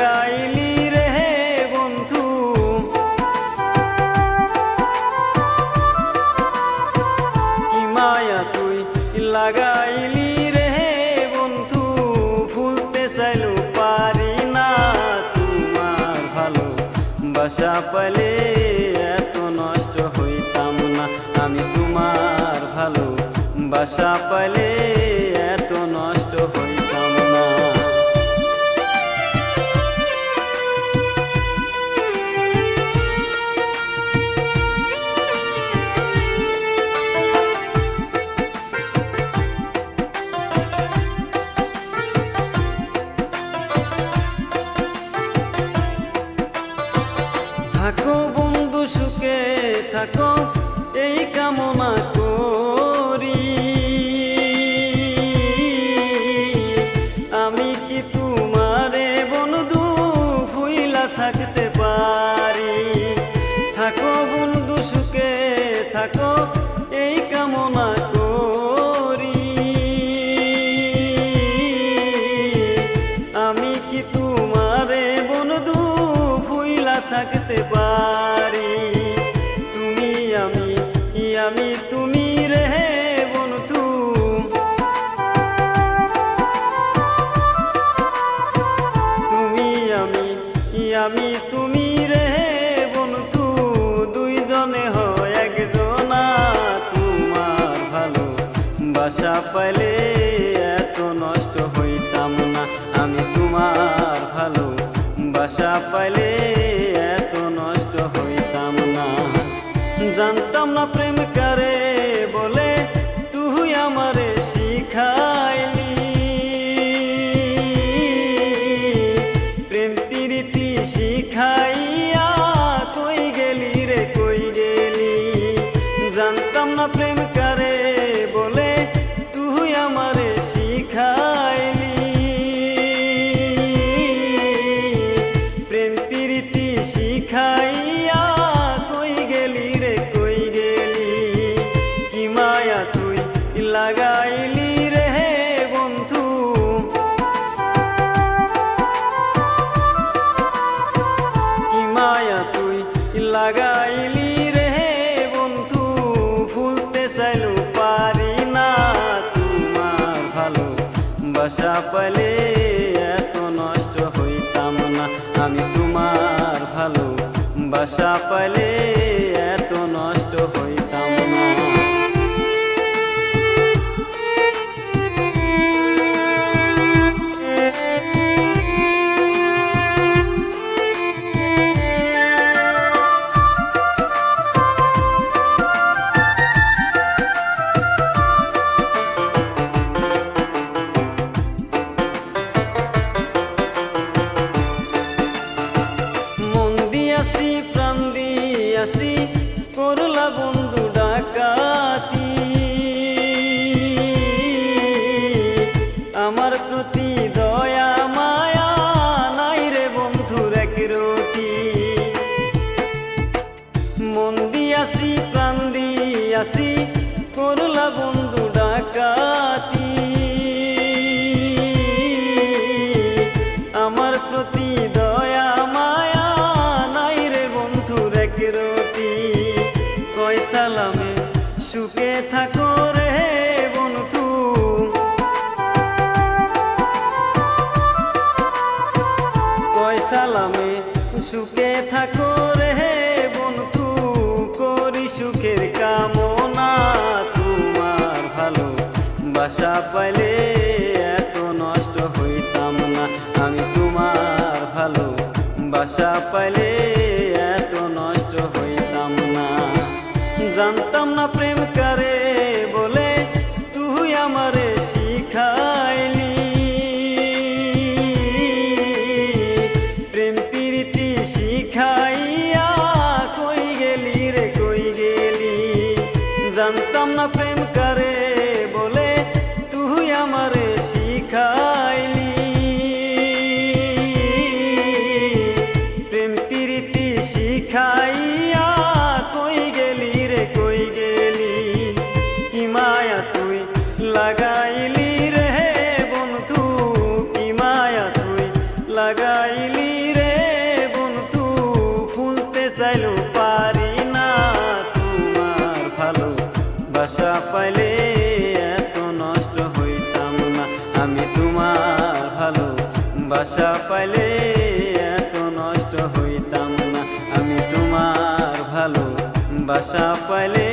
লাগাইলি রে বন্ধু কি মায়া তুই লাগাইলি রে বন্ধু ভুলতে চাইলেও পারি না তোমার ভালো বাসা পাইলে এত নষ্ট হইতাম না আমি তোমার ভালো বাসা পাইলে এত নষ্ট হইতাম না থাকো বন্ধু সুখে থাকো এই কামনা করি আমি কি তোমারে বন্ধু ভুইলা থাকতে পারি থাকো বন্ধু সুখে থাকো এই কামনা করি আমি কি তোমারে বন্ধু ভুইলা থাকতে পারি তুমি আমি তুমি রে বন্ধু তুমি আমি তুমি রে বন্ধু দুইজনে হয় একজনা তোমার ভালো বাসা পাইলে এত নষ্ট হইতাম না আমি তোমার ভালো বাসা পাইলে এত নষ্ট হইতাম না জানতাম না প্রেম করে বলে তুই আমারে শিখাইলি প্রেম প্রীতি শিখাইয়া কই গেলি রে কই গেলি জানতাম না প্রেম করে বলে তুই আমারে শিখাইলি প্রেম প্রীতি শিখাইয়া কই গেলি রে কই গেলি কি মায়া তুই লাগাইলি রে বন্ধু কি মায়া তুই লাগাইলি রে বন্ধু ভুলতে চাইলেও পারি না তোমার ভালো বাসা পাইলে এত নষ্ট হইতাম না আমি তোমার ভালো বাসা পাইলে এত নষ্ট হইতাম না মন দিয়াছি প্রাণ দিয়াছি করলা বন্ধু ডাকাতি আমার প্রতি দয়া মায়া নাই রে বন্ধুর এক রতি মন দিয়াছি প্রাণ দিয়াছি করলা বন্ধু ডাকাতি আমার প্রতি দয়া মায়া নাই রে বন্ধুর এক রতি কয় সালামে সুখে থাকো রে বন্ধু কয় সালামে সুখে থাকো রে বন্ধু করি সুখের কামনা তোমার ভালো বাসা পাইলে এত নষ্ট হইতাম না আমি তোমার ভালো বাসা পাইলে এত নষ্ট হইতাম না জানতাম না প্রেম করে বলে তুই আমারে শিখাইলি প্রেম প্রীতি শিখাইয়া কই গেলি রে কই গেলি জানতাম না প্রেম করে বলে তুই আমারে শিখাইলি প্রেম প্রীতি শিখাইয়া কই গেলি রে কই গেলি বাসা পাইলে এত নষ্ট হইতাম না, আমি তোমার ভালো বাসা পাইলে